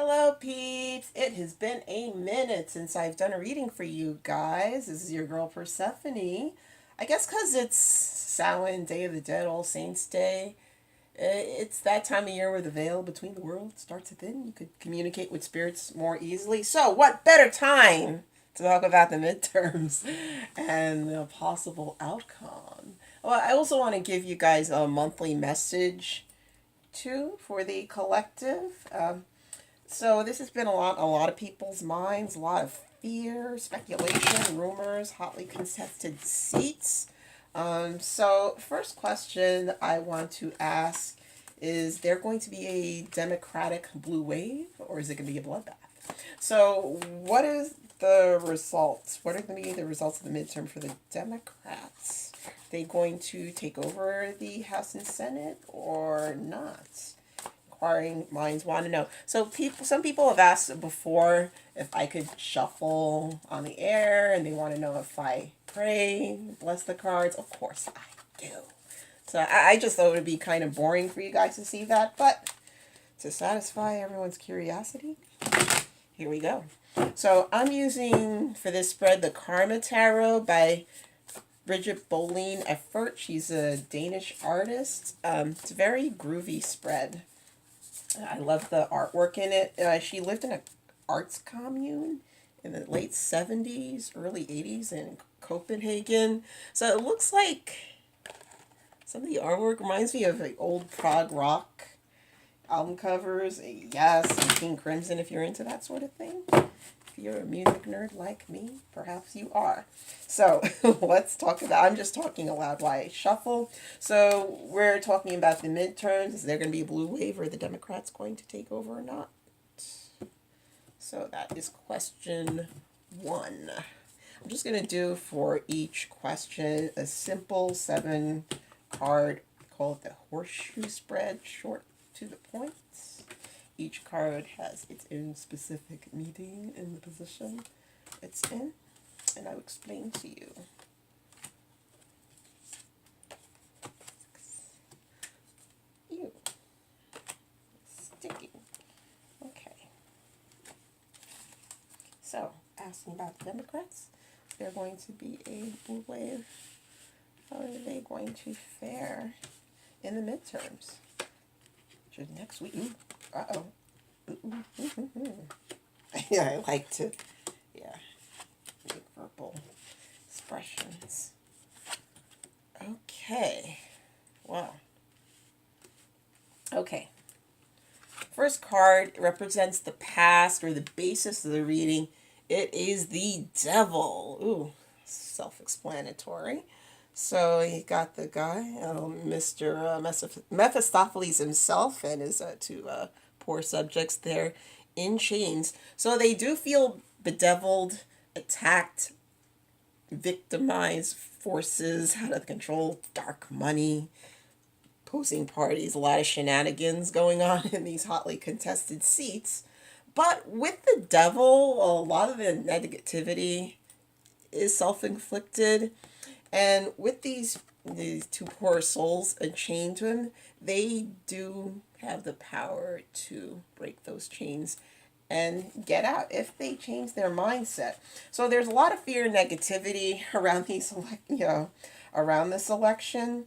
Hello, peeps. It has been a minute since I've done a reading for you guys. This is your girl Persephone. I guess because it's Samhain, Day of the Dead, All Saints Day. It's that time of year where the veil between the worlds starts to thin. You could communicate with spirits more easily. So, what better time to talk about the midterms and the possible outcome? Well, I also want to give you guys a monthly message too for the collective. So this has been a lot of people's minds, a lot of fear, speculation, rumors, hotly contested seats. So first question I want to ask is there going to be a Democratic blue wave or is it going to be a bloodbath? So what is the results? What are going to be the results of the midterm for the Democrats? Are they going to take over the House and Senate or not? Inquiring minds want to know. So some people have asked before if I could shuffle on the air, and they want to know if I pray, bless the cards. Of course I do. So I just thought it would be kind of boring for you guys to see that, but to satisfy everyone's curiosity, here we go. So I'm using for this spread the Karma Tarot by Bridget Bolin Effort. She's a Danish artist. It's a very groovy spread. I love the artwork in it. She lived in an arts commune in the late 70s, early 80s in Copenhagen. So it looks like some of the artwork reminds me of like old prog rock album covers. Yes, and King Crimson if you're into that sort of thing. If you're a music nerd like me, perhaps you are. So let's talk about, I'm just talking aloud while I shuffle. So we're talking about the midterms. Is there going to be a blue wave or are the Democrats going to take over or not? So that is question one. I'm just going to do for each question a simple 7-card, call it the horseshoe spread, short to the point. Each card has its own specific meaning in the position it's in, and I'll explain to you. Ew. Sticky. Okay. So, asking about the Democrats, they're going to be a blue wave. How are they going to fare in the midterms? Which is next week. Uh-oh. Yeah, I like to, make verbal expressions. Okay. Wow. Okay. First card represents the past or the basis of the reading. It is the devil. Ooh, self-explanatory. So you got the guy, Mr. Mephistopheles himself and his two poor subjects there in chains. So they do feel bedeviled, attacked, victimized, forces out of control, dark money, posing parties, a lot of shenanigans going on in these hotly contested seats. But with the devil, a lot of the negativity is self-inflicted. And with these two poor souls chained to him, they do have the power to break those chains and get out if they change their mindset. So there's a lot of fear and negativity around around this election,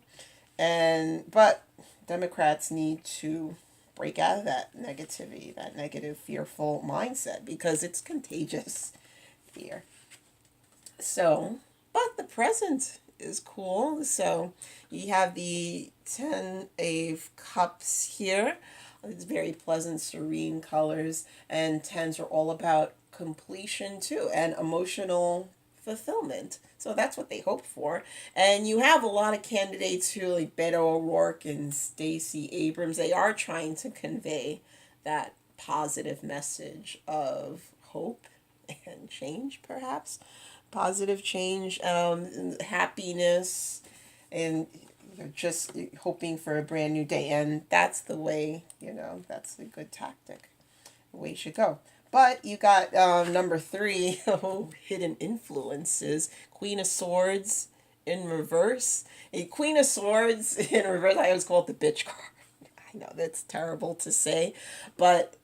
but Democrats need to break out of that negativity, that negative, fearful mindset because it's contagious fear. So, but the present is cool. So you have the 10 of Cups here. It's very pleasant, serene colors. And 10s are all about completion too and emotional fulfillment. So that's what they hope for. And you have a lot of candidates who, like Beto O'Rourke and Stacey Abrams, they are trying to convey that positive message of hope and change, perhaps. Positive change, happiness, and you're just hoping for a brand new day. And that's the way, that's a good tactic. The way you should go. But you got number 3, hidden influences. Queen of Swords in reverse. A Queen of Swords in reverse, I always call it the bitch card. I know that's terrible to say, but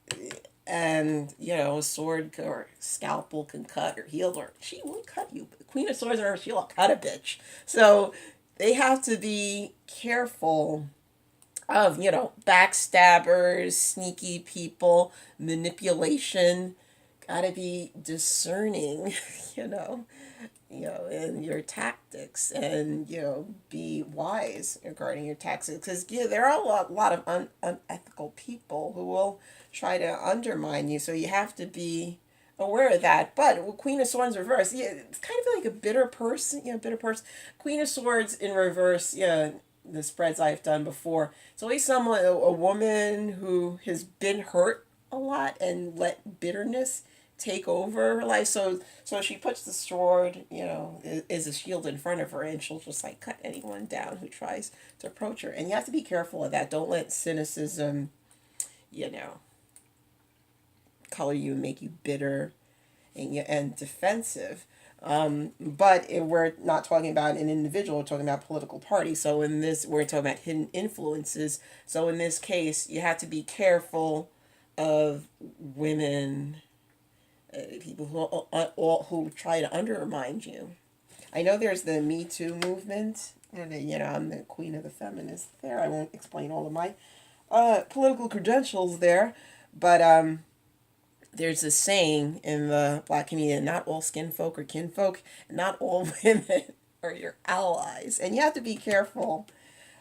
And, a sword or scalpel can cut or heal, or she will cut you. But the Queen of Swords, or she'll cut a bitch. So they have to be careful of, backstabbers, sneaky people, manipulation. Gotta be discerning, you know, in your tactics, and be wise regarding your tactics, because there are a lot of unethical people who will try to undermine you. So you have to be aware of that. But with Queen of Swords reverse, yeah, it's kind of like a bitter person, bitter person. Queen of Swords in reverse, yeah. The spreads I've done before, it's always someone, a woman who has been hurt a lot and let bitterness take over her life. So she puts the sword, is a shield in front of her, and she'll just like cut anyone down who tries to approach her. And you have to be careful of that. Don't let cynicism, color you and make you bitter and defensive. But we're not talking about an individual, we're talking about political parties. So in this, we're talking about hidden influences. So in this case, you have to be careful of women, people who try to undermine you. I know there's the Me Too movement, and I'm the queen of the feminists there. I won't explain all of my political credentials there, but there's a saying in the Black community: not all skin folk are kinfolk, and not all women are your allies. And you have to be careful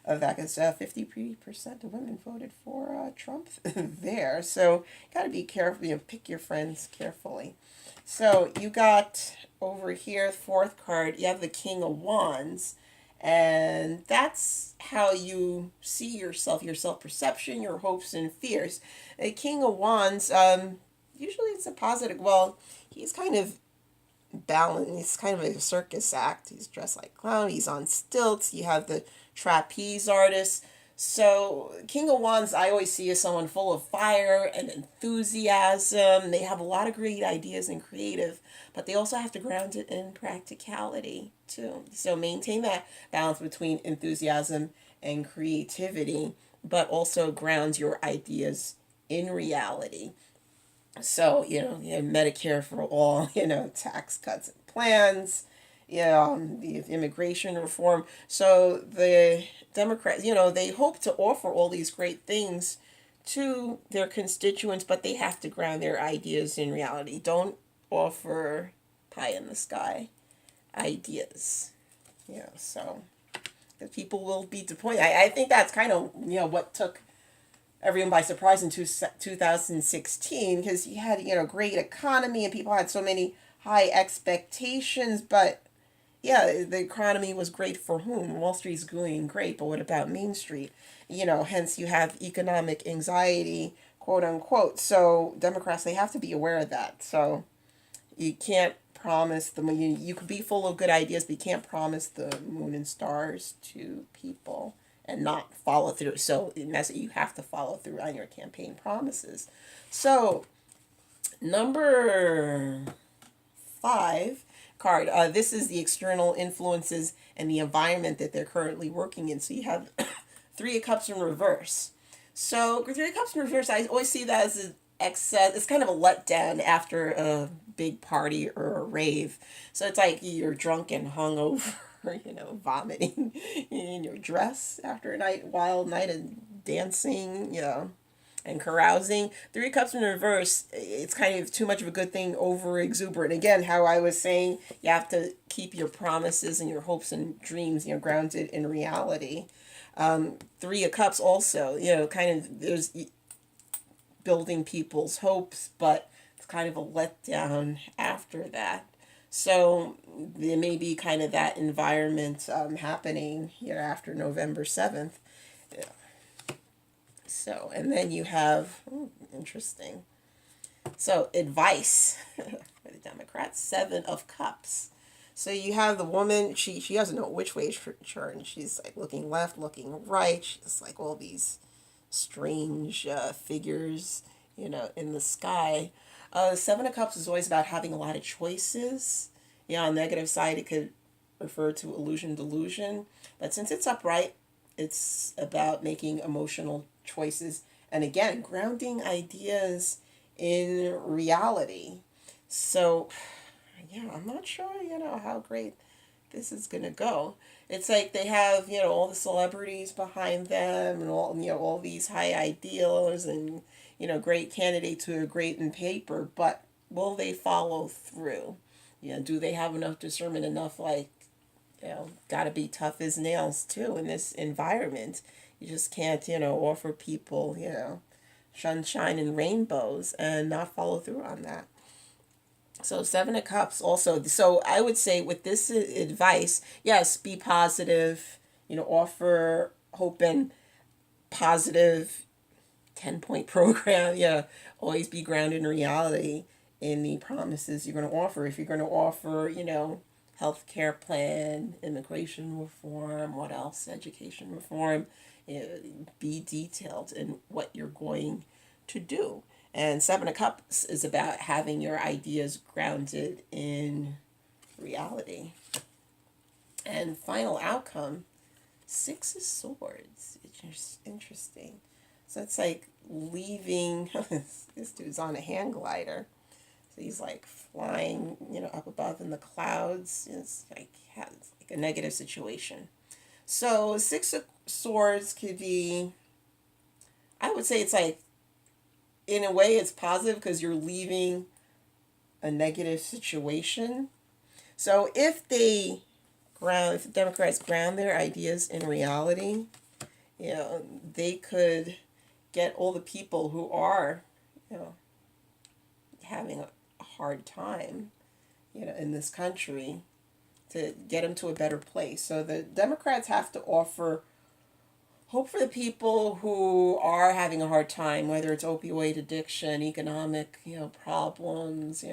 of that, because 50% of women voted for Trump there. So got to be careful. Pick your friends carefully. So you got over here, fourth card, you have the King of Wands. And that's how you see yourself, your self-perception, your hopes and fears. A King of Wands, usually it's a positive. Well, he's kind of balanced. He's kind of a circus act. He's dressed like a clown. He's on stilts. You have the trapeze artist. So King of Wands, I always see as someone full of fire and enthusiasm. They have a lot of great ideas and creative, but they also have to ground it in practicality too. So maintain that balance between enthusiasm and creativity, but also ground your ideas in reality. So, Medicare for all, tax cuts and plans, the immigration reform. So the Democrats, they hope to offer all these great things to their constituents, but they have to ground their ideas in reality. Don't offer pie in the sky ideas. So the people will be disappointed. I think that's kind of, what took everyone by surprise in 2016, because he had, great economy and people had so many high expectations. But yeah, the economy was great for whom? Wall Street's doing great, but what about Main Street? Hence you have economic anxiety, quote unquote. So Democrats, they have to be aware of that. So you can't promise the moon. You could be full of good ideas, but you can't promise the moon and stars to people and not follow through. So you have to follow through on your campaign promises. So number 5 card, this is the external influences and the environment that they're currently working in. So you have 3 of Cups in reverse. So 3 of Cups in reverse, I always see that as an excess. It's kind of a letdown after a big party or a rave. So it's like you're drunk and hungover, vomiting in your dress after a wild night of dancing, and carousing. 3 of Cups in reverse, it's kind of too much of a good thing, over exuberant. Again, how I was saying, you have to keep your promises and your hopes and dreams, grounded in reality. 3 of Cups also, kind of, there's building people's hopes, but it's kind of a letdown after that. So there may be kind of that environment happening after November 7th. Yeah. So, and then you have, interesting. So, advice for the Democrats, 7 of Cups. So you have the woman, she doesn't know which way to turn. She's like looking left, looking right. She's like all these strange figures, in the sky. 7 of Cups is always about having a lot of choices. On the negative side, it could refer to illusion, delusion. But since it's upright, it's about making emotional choices. And again, grounding ideas in reality. So, yeah, I'm not sure, how great this is going to go. It's like they have, all the celebrities behind them and all these high ideals and, great candidates who are great in paper, but will they follow through? Do they have enough discernment, enough, like, got to be tough as nails too in this environment. You just can't, offer people, sunshine and rainbows and not follow through on that. So Seven of Cups also. So I would say with this advice, yes, be positive, offer hope and positive 10-point program. Yeah, always be grounded in reality in the promises you're going to offer. If you're going to offer, healthcare plan, immigration reform, what else? Education reform. Be detailed in what you're going to do. And Seven of Cups is about having your ideas grounded in reality. And final outcome, Six of Swords. It's interesting. So it's like leaving, this dude's on a hang glider. So he's like flying, up above in the clouds. It's like a negative situation. So Six of Swords could be, I would say it's like, in a way it's positive because you're leaving a negative situation. So if the Democrats ground their ideas in reality, they could get all the people who are, having a hard time, in this country, to get them to a better place. So the Democrats have to offer hope for the people who are having a hard time, whether it's opioid addiction, economic, problems,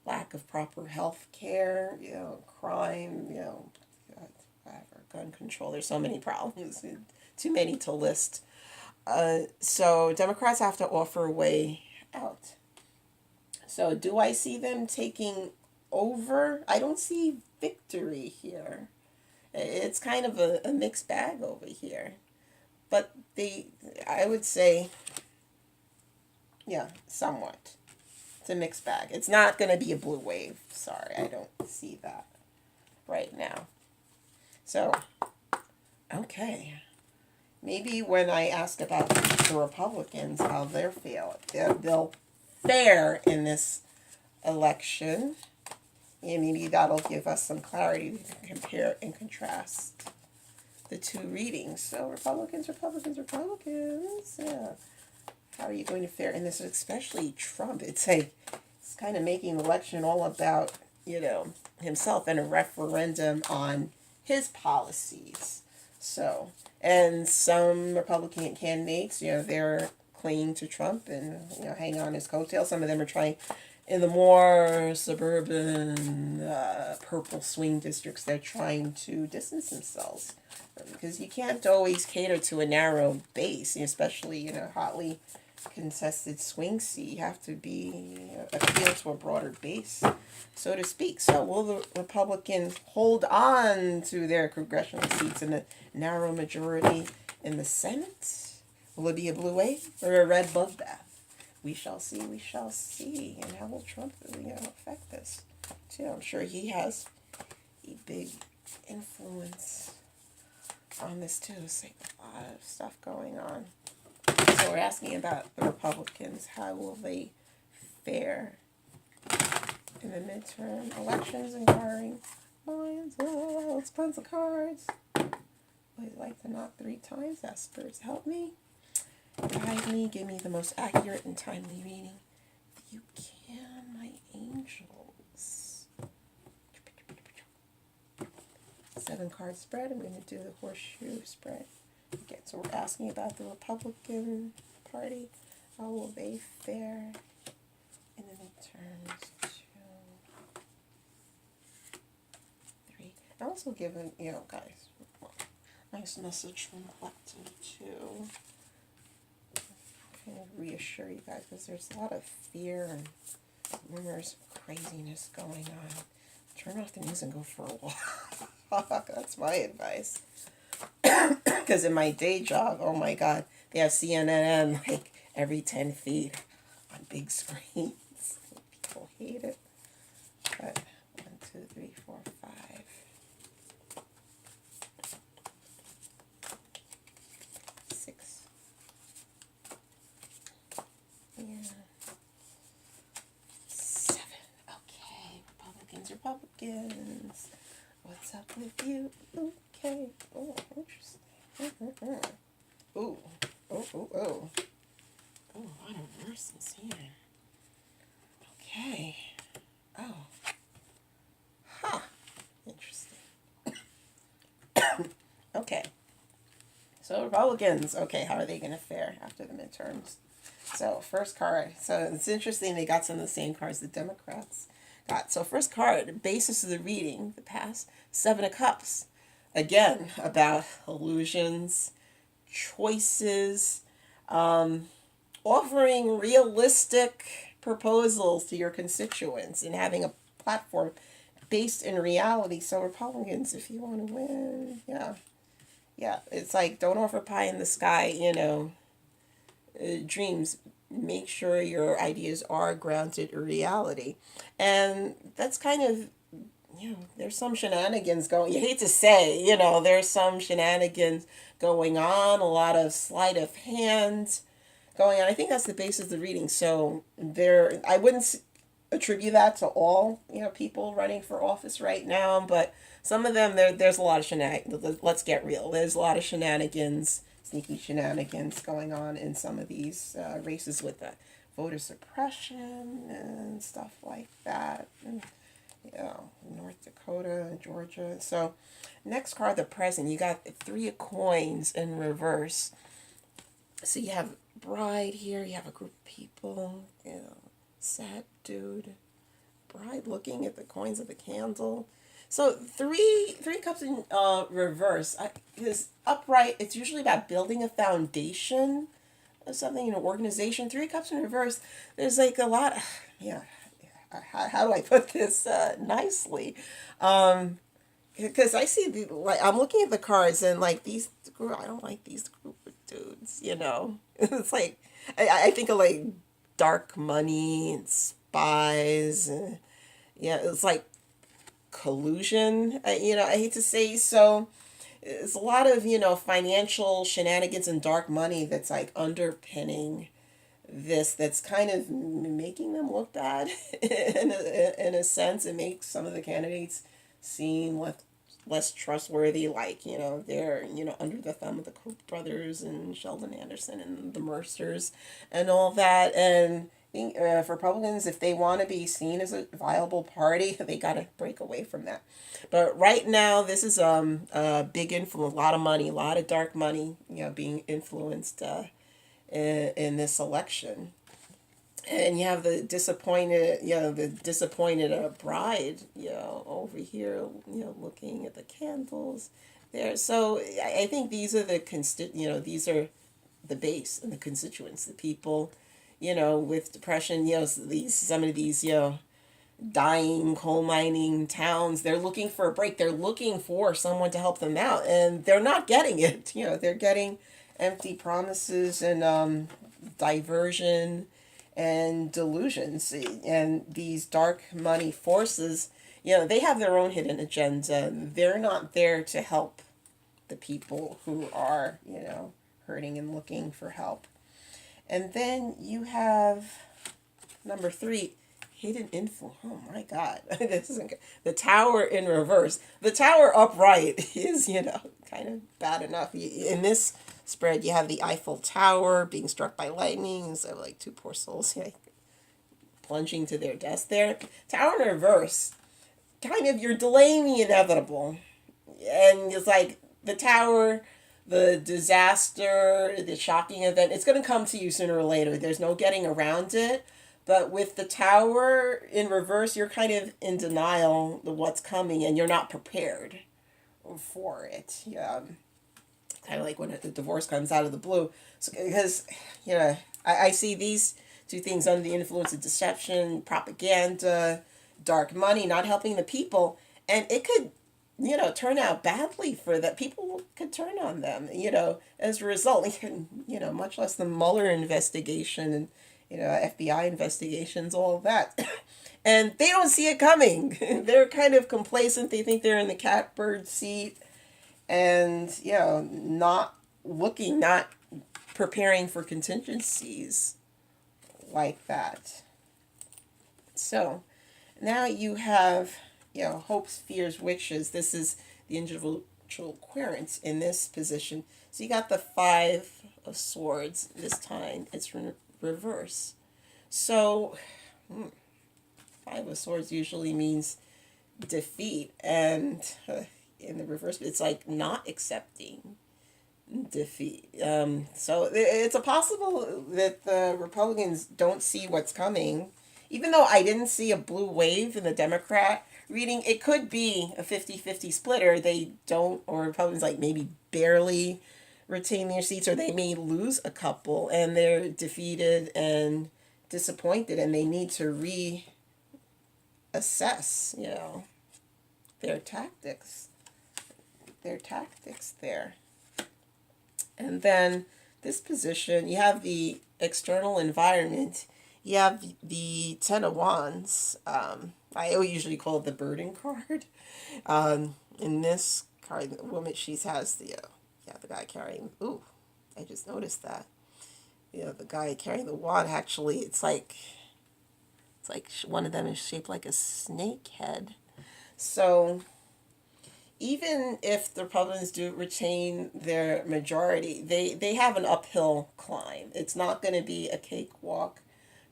lack of proper health care, crime, whatever, gun control. There's so many problems, too many to list. So Democrats have to offer a way out. So do I see them taking over? I don't see victory here. It's kind of a mixed bag over here. But I would say, yeah, somewhat. It's a mixed bag. It's not going to be a blue wave. Sorry, I don't see that right now. So, okay. Maybe when I ask about the Republicans, how they'll fare in this election. And maybe that'll give us some clarity to compare and contrast the two readings. So Republicans. Yeah. How are you going to fare in this, especially Trump? It's kind of making the election all about, himself and a referendum on his policies. So, and some Republican candidates, they're clinging to Trump and, hang on his coattails. Some of them are trying, in the more suburban, purple swing districts, they're trying to distance themselves. Because you can't always cater to a narrow base, especially, hotly contested swing seat. You have to appeal to a broader base, so to speak. So will the Republicans hold on to their congressional seats in a narrow majority in the Senate? Will it be a blue wave or a red bloodbath? We shall see. And how will Trump affect this too? I'm sure he has a big influence on this too. It's like a lot of stuff going on. So we're asking about the Republicans. How will they fare in the midterm elections and carrying lines? Oh, tons of cards. I'd like to knock 3 times. Espers, help me. Guide me. Give me the most accurate and timely reading. If you can, my angels. 7-card spread. I'm going to do the horseshoe spread. Okay, so we're asking about the Republican Party. How will they fare in the midterms? 2, 3. I also given, guys, nice message from Collective too. Kind of reassure you guys because there's a lot of fear and rumors, craziness going on. Turn off the news and go for a walk. That's my advice. Because in my day job, oh my God, they have CNN like every 10 feet. on big screens. People hate it. But 1, 2, 3, 4, 5. 6. Yeah. 7. Okay, Republicans. What's up with you? Okay. Oh, interesting. Ooh. Oh. Oh, a lot of verses here. Okay. Oh. Huh. Interesting. Okay. So Republicans, okay, how are they going to fare after the midterms? So first card. So it's interesting they got some of the same cards the Democrats got. So first card, basis of the reading, the past, 7 of Cups. Again, about illusions, choices, offering realistic proposals to your constituents and having a platform based in reality. So Republicans, if you want to win, yeah, it's like don't offer pie in the sky, dreams. Make sure your ideas are grounded in reality, and that's kind of, there's some shenanigans going. You hate to say, there's some shenanigans going on. A lot of sleight of hand going on. I think that's the basis of the reading. So I wouldn't attribute that to all, people running for office right now, but some of them, there's a lot of shenanigans. Let's get real. There's a lot of shenanigans, sneaky shenanigans going on in some of these races with the voter suppression and stuff like that. And, North Dakota and Georgia. So next card, the present. You got 3 of coins in reverse. So you have bride here. You have a group of people. Sad dude. Bride looking at the coins of the candle. So three cups in reverse. Because upright, it's usually about building a foundation of something in an organization. 3 cups in reverse, there's like a lot. How do I put this nicely? Because I see I'm looking at the cards and like I don't like these group of dudes. It's like I think of like dark money and spies. It's like collusion. I hate to say so. It's a lot of financial shenanigans and dark money that's like underpinning this. That's kind of making them look bad in a sense. It makes some of the candidates seem less trustworthy. Like they're under the thumb of the Koch brothers and Sheldon Anderson and the Mercers and all that. And for Republicans, if they want to be seen as a viable party, they got to break away from that. But right now, this is a big influence, a lot of money, a lot of dark money, being influenced in this election. And you have the disappointed bride, over here, looking at the candles there. So I think these are these are the base and the constituents, the people, with depression, some of these, dying coal mining towns, they're looking for a break. They're looking for someone to help them out, and they're not getting it. They're getting empty promises and diversion and delusions, and these dark money forces, they have their own hidden agenda. They're not there to help the people who are, hurting and looking for help. And then you have number 3, hidden influence. Oh my God, this isn't good. The Tower in reverse. The Tower upright is, kind of bad enough. In this spread, you have the Eiffel Tower being struck by lightning. So like 2 poor souls, plunging to their deaths there. Tower in reverse, kind of you're delaying the inevitable, and it's like the tower, the disaster, the shocking event, it's going to come to you sooner or later. There's no getting around it. But with the Tower in reverse, you're kind of in denial of what's coming, and you're not prepared for it. Kind of like when the divorce comes out of the blue. So, because, I see these 2 things under the influence of deception, propaganda, dark money, not helping the people. And it could, turn out badly for that. People could turn on them, as a result. Much less the Mueller investigation FBI investigations, all of that. And they don't see it coming. They're kind of complacent. They think they're in the catbird seat and, not looking, not preparing for contingencies like that. So now you have, hopes, fears, wishes. This is the individual querent in this position. So you got the Five of Swords this time. It's reverse. So Five of Swords usually means defeat, and in the reverse, it's like not accepting defeat. So it's a possible that the Republicans don't see what's coming. Even though I didn't see a blue wave in the Democrat reading, it could be a 50-50 split, or they don't, or Republicans like maybe barely retain their seats, or they may lose a couple and they're defeated and disappointed and they need to reassess, their tactics. There. And then this position, you have the external environment. You have the Ten of Wands. I usually call it the burden card. In this card, the woman, she has the guy carrying. Ooh, I just noticed that. The guy carrying the wand. Actually, it's like one of them is shaped like a snake head. So even if the Republicans do retain their majority, they have an uphill climb. It's not going to be a cakewalk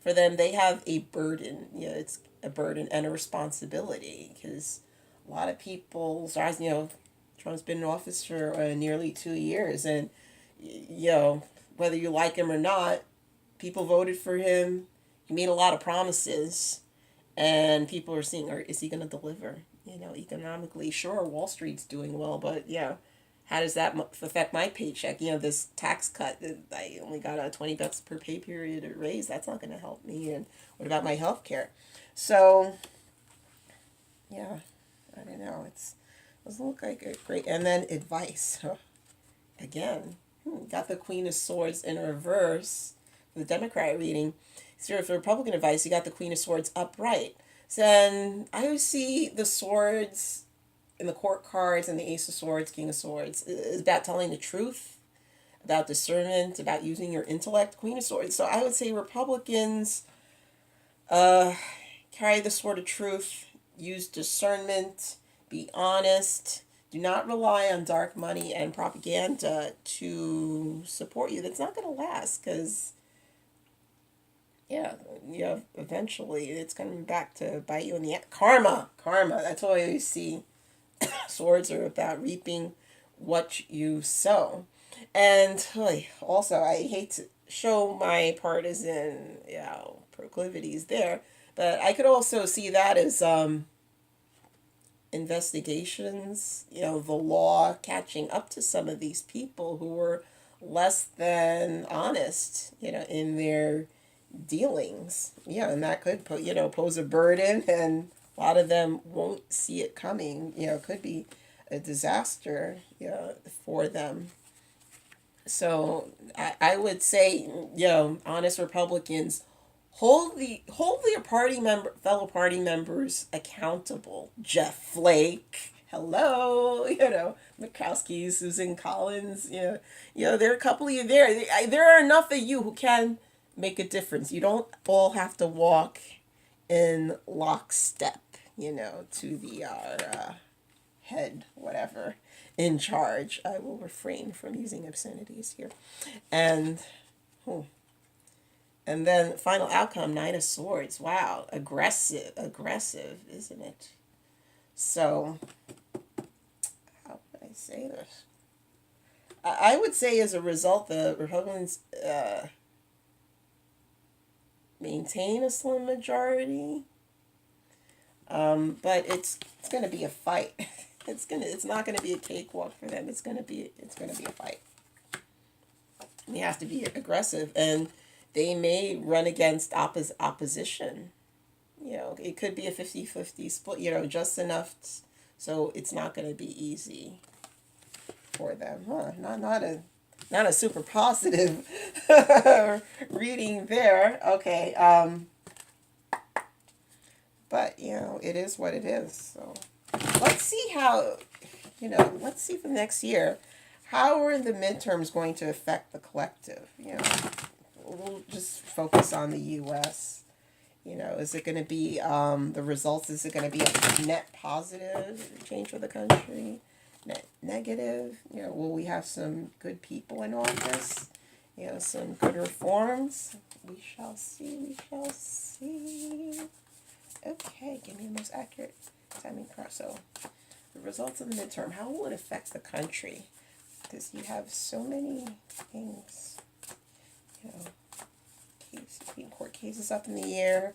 for them. They have a burden. It's a burden and a responsibility, because a lot of people's eyes, Trump's been in office for nearly 2 years, and whether you like him or not, people voted for him. He made a lot of promises, and people are seeing, is he going to deliver? Economically, sure, Wall Street's doing well, but how does that affect my paycheck? This tax cut, I only got a $20 per pay period raise. That's not going to help me. And what about my health care? So, I don't know. It doesn't look like a great. And then advice. Again, got the Queen of Swords in reverse for the Democrat reading. So for Republican advice, you got the Queen of Swords upright. So then I would see the swords in the court cards and the Ace of Swords, King of Swords is about telling the truth, about discernment, about using your intellect. Queen of Swords. So I would say Republicans carry the sword of truth, use discernment, be honest, do not rely on dark money and propaganda to support you. That's not going to last, because eventually it's coming back to bite you in the ass. Karma. That's what I always see. Swords are about reaping what you sow. And also, I hate to show my partisan proclivities there, but I could also see that as investigations, the law catching up to some of these people who were less than honest, in their dealings. And that could pose a burden, and a lot of them won't see it coming. Could be a disaster, for them. So I would say, honest Republicans hold your fellow party members accountable. Jeff Flake, hello, Murkowski, Susan Collins, there are a couple of you there. There are enough of you who can make a difference. You don't all have to walk in lockstep, to the head, whatever, in charge. I will refrain from using obscenities here. And then final outcome, Nine of Swords. Wow, aggressive, isn't it? So, how can I say this? I would say as a result, the Republicans maintain a slim majority, but it's going to be a fight. It's not going to be a cakewalk for them. It's going to be a fight. They have to be aggressive, and they may run against opposition. It could be a 50-50 split. Just enough, so it's not going to be easy for them. Not a not a super positive reading there. Okay. But, it is what it is. So let's see how, let's see for next year, how are the midterms going to affect the collective? We'll just focus on the U.S. Is it going to be the results? Is it going to be a net positive change for the country? Net negative? Will we have some good people in office? Some good reforms? We shall see. We shall see. Okay, give me the most accurate timing card. So, the results of the midterm, how will it affect the country? Because you have so many things, Supreme Court cases up in the air,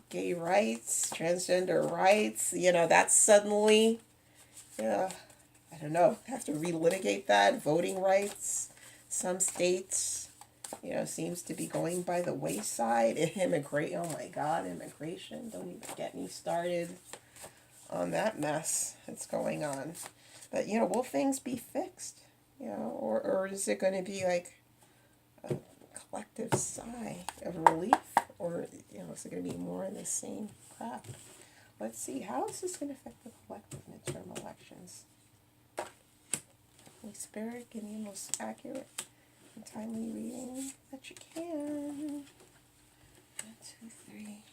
gay rights, transgender rights, that's suddenly, I don't know, have to relitigate that, voting rights, some states, seems to be going by the wayside. Oh my God, immigration, don't even get me started on that mess that's going on. But, will things be fixed? Or is it going to be like a collective sigh of relief? Or, is it going to be more of the same crap? Let's see, how is this going to affect the collective midterm elections? Holy Spirit, give me the most accurate and timely reading that you can. 1, 2, 3.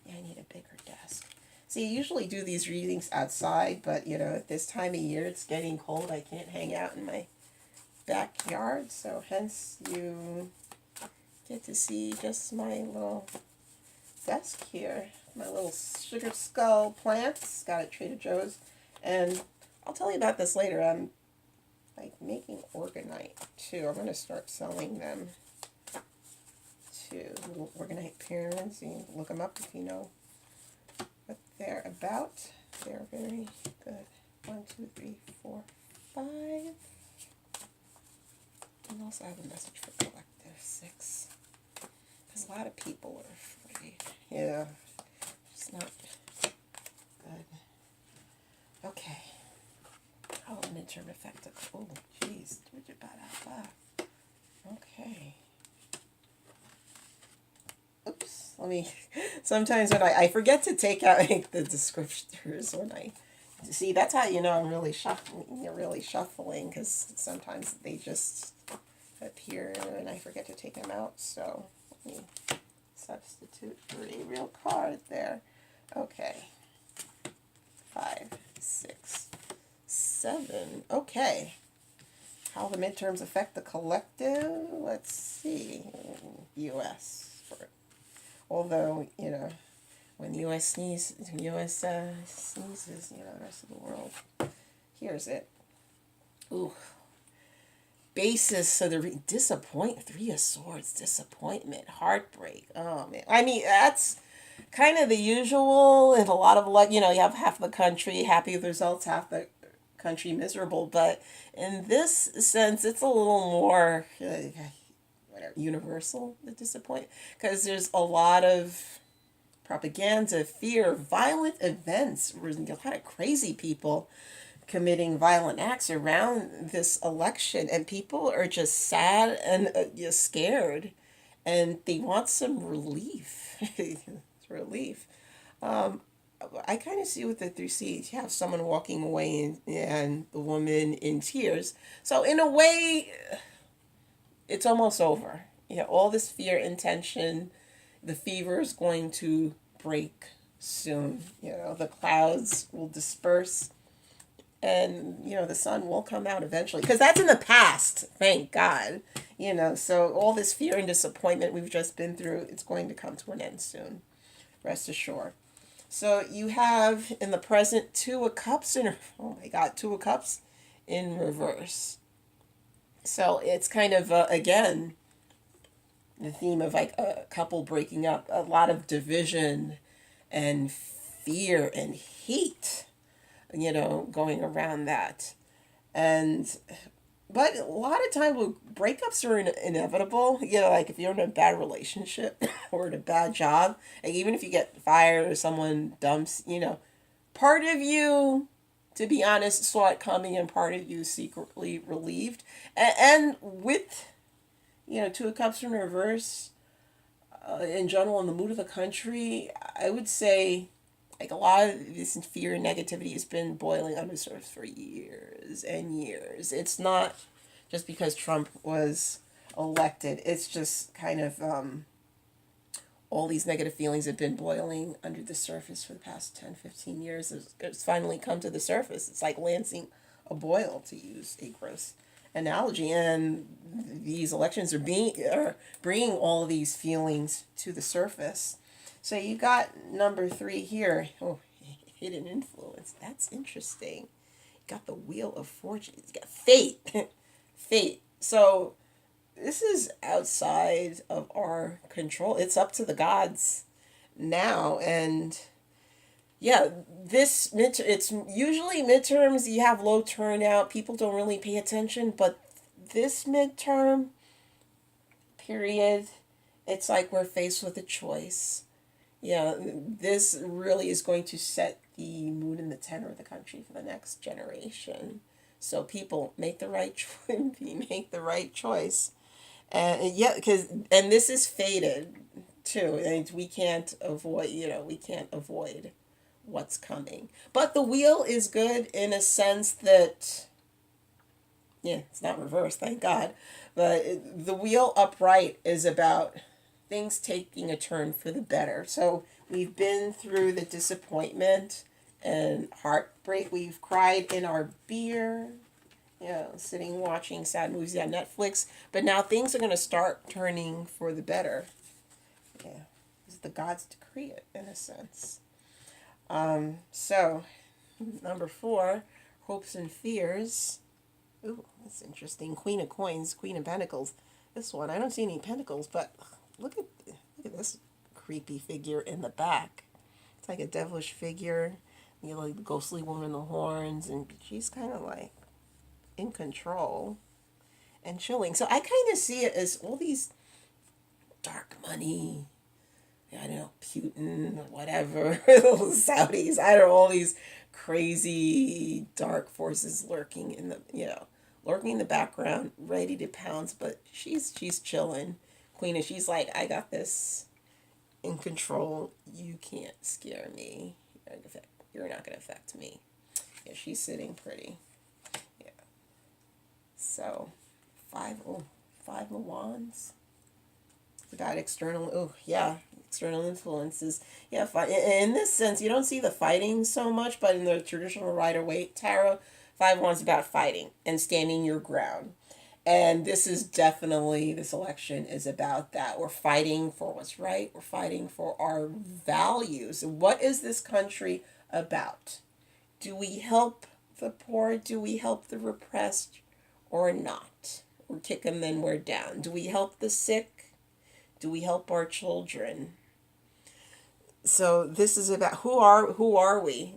Yeah, I need a bigger desk. See, I usually do these readings outside, but, at this time of year, it's getting cold. I can't hang out in my backyard, so hence you get to see just my little desk here. My little sugar skull plants, got at Trader Joe's. And I'll tell you about this later. I'm making orgonite too. I'm going to start selling them too. Little orgonite pyramids. You can look them up if you know what they're about. They're very good. 1, 2, 3, 4, 5. And also have a message for collective 6. Because a lot of people are afraid. Yeah. It's not good. Okay. How will midterm affect the... Oh, jeez. Okay. Oops. Sometimes when I forget to take out the descriptors when I... See, that's how I'm really shuffling. You're really shuffling, because sometimes they just appear and I forget to take them out. So let me substitute for a real card there. Okay. 5, 6, 7. Okay. How the midterms affect the collective? Let's see. U.S. Although, when the U.S. sneezes, the rest of the world hears it. Ooh. Basis of the 3 of Swords, disappointment, heartbreak. Oh, man. I mean, that's kind of the usual. And a lot of, you have half the country happy with results, half the country miserable. But in this sense, it's a little more universal, the disappointment. Because there's a lot of propaganda, fear, violent events. There's a lot of crazy people committing violent acts around this election, and people are just sad and scared, and they want some relief. Relief. I kind of see with the 3 C's, you have someone walking away and the woman in tears. So in a way, it's almost over. All this fear and tension, the fever is going to break soon. The clouds will disperse. And, the sun will come out eventually. Because that's in the past, thank God. So all this fear and disappointment we've just been through, it's going to come to an end soon. Rest assured. So you have in the present 2 of Cups oh my God, 2 of Cups in reverse. So it's kind of, again, the theme of like a couple breaking up, a lot of division and fear and hate, going around that. But a lot of times breakups are inevitable. Like if you're in a bad relationship or in a bad job, like even if you get fired or someone dumps, part of you to be honest, saw it coming and part of you secretly relieved. And with, Two of Cups in reverse, in general, in the mood of the country, I would say, like, a lot of this fear and negativity has been boiling under the surface for years and years. It's not just because Trump was elected. It's just kind of all these negative feelings have been boiling under the surface for the past 10, 15 years. It's finally come to the surface. It's like lancing a boil, to use a gross analogy. And these elections are bringing all of these feelings to the surface. So you got number 3 here. Oh, hidden influence. That's interesting. You got the Wheel of Fortune. You got fate. Fate. So this is outside of our control. It's up to the gods now. And yeah, it's usually midterms, you have low turnout. People don't really pay attention. But this midterm period, it's like we're faced with a choice. Yeah, this really is going to set the mood and the tenor of the country for the next generation. So people make the right choice. Make the right choice. And yeah, and this is fated too. And we can't avoid, what's coming. But the wheel is good in a sense that, yeah, it's not reversed, thank God. But the wheel upright is about things taking a turn for the better. So we've been through the disappointment and heartbreak. We've cried in our beer, sitting watching sad movies on Netflix. But now things are going to start turning for the better. Yeah, it's the gods decree it, in a sense. So, number 4, hopes and fears. Ooh, that's interesting. Queen of Coins, Queen of Pentacles. This one, I don't see any pentacles, but look at this creepy figure in the back. It's like a devilish figure. Like the ghostly woman in the horns, and she's kind of like in control and chilling. So I kind of see it as all these dark money, I don't know, Putin or whatever, Saudis, I don't know, all these crazy dark forces lurking in the background, ready to pounce, but she's chilling. Queen, and she's like, I got this in control. You can't scare me. You're not gonna affect me. Yeah, she's sitting pretty. Yeah. So, 5 of Wands. We got external influences. Yeah, in this sense, you don't see the fighting so much, but in the traditional Rider-Waite tarot, 5 of Wands is about fighting and standing your ground. And this election is about that. We're fighting for what's right. We're fighting for our values. What is this country about? Do we help the poor? Do we help the repressed or not? We're kicking, then we're down. Do we help the sick? Do we help our children? So this is about who are we?